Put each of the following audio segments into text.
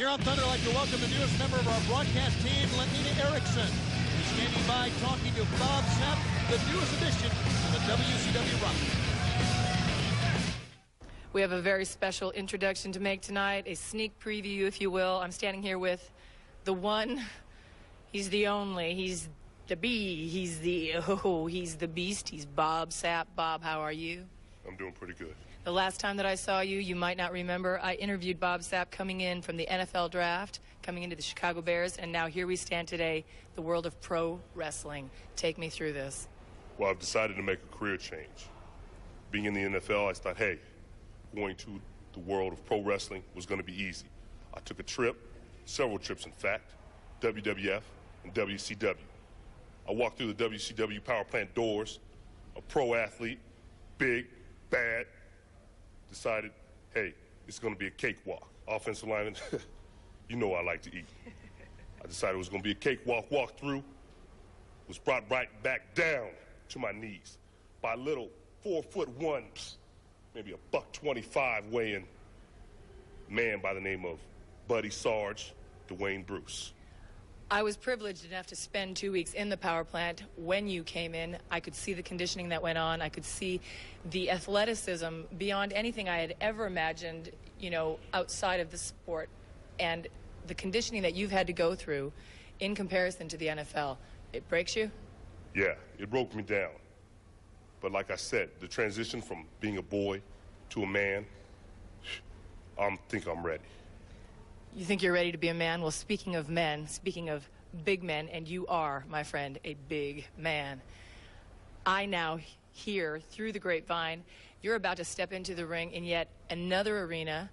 Here on Thunder, I'd like to welcome the newest member of our broadcast team, Lenina Erickson. He's standing by talking to Bob Sapp, the newest addition to the WCW roster. We have a very special introduction to make tonight, a sneak preview, if you will. I'm standing here with the one, he's the only, he's the bee, he's the beast, he's Bob Sapp. Bob, how are you? I'm doing pretty good. The last time that I saw you, you might not remember, I interviewed Bob Sapp coming in from the NFL draft, coming into the Chicago Bears, and now here we stand today, the world of pro wrestling. Take me through this. Well, I've decided to make a career change. Being in the NFL, I thought, hey, going to the world of pro wrestling was going to be easy. I took a trip, several trips in fact, WWF and WCW. I walked through the WCW power plant doors, a pro athlete, big, bad, decided, hey, it's going to be a cakewalk. Offensive lineman, you know I like to eat. I decided it was going to be a cakewalk, walked through, was brought right back down to my knees by a little 4'1", maybe a $125 weighing man by the name of Buddy Sarge, Dwayne Bruce. I was privileged enough to spend 2 weeks in the power plant. When you came in, I could see the conditioning that went on. I could see the athleticism beyond anything I had ever imagined, you know, outside of the sport. And the conditioning that you've had to go through in comparison to the NFL, it breaks you? Yeah, it broke me down. But like I said, the transition from being a boy to a man, I think I'm ready. You think you're ready to be a man? Well, speaking of men, speaking of big men, and you are, my friend, a big man. I now hear through the grapevine, you're about to step into the ring in yet another arena,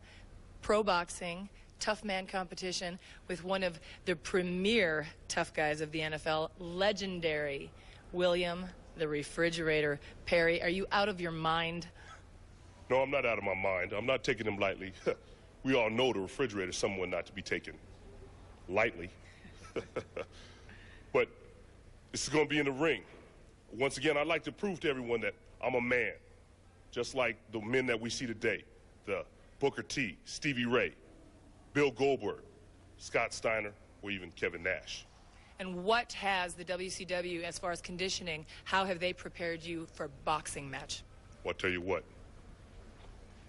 pro boxing, tough man competition with one of the premier tough guys of the NFL, legendary William the Refrigerator Perry. Are you out of your mind? No, I'm not out of my mind. I'm not taking him lightly. We all know the refrigerator is someone not to be taken lightly. But this is going to be in the ring. Once again, I'd like to prove to everyone that I'm a man, just like the men that we see today, the Booker T, Stevie Ray, Bill Goldberg, Scott Steiner, or even Kevin Nash. And what has the WCW, as far as conditioning, how have they prepared you for a boxing match? Well, I'll tell you what,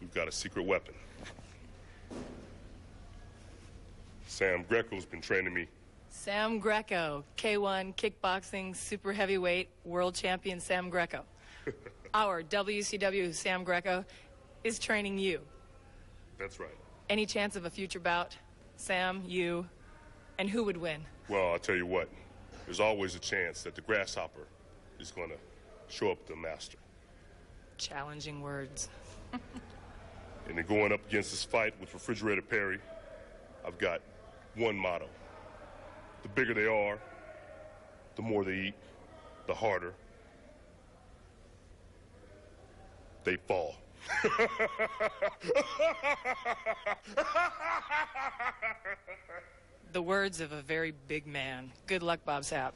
we've got a secret weapon. Sam Greco's been training me. Sam Greco, K1 kickboxing super heavyweight world champion Sam Greco. Our WCW Sam Greco is training you. That's right. Any chance of a future bout? Sam, you, and who would win? Well, I'll tell you what, there's always a chance that the grasshopper is going to show up the master. Challenging words. And then going up against this fight with Refrigerator Perry, I've got one motto. The bigger they are, the more they eat, the harder they fall. The words of a very big man. Good luck, Bob Sapp.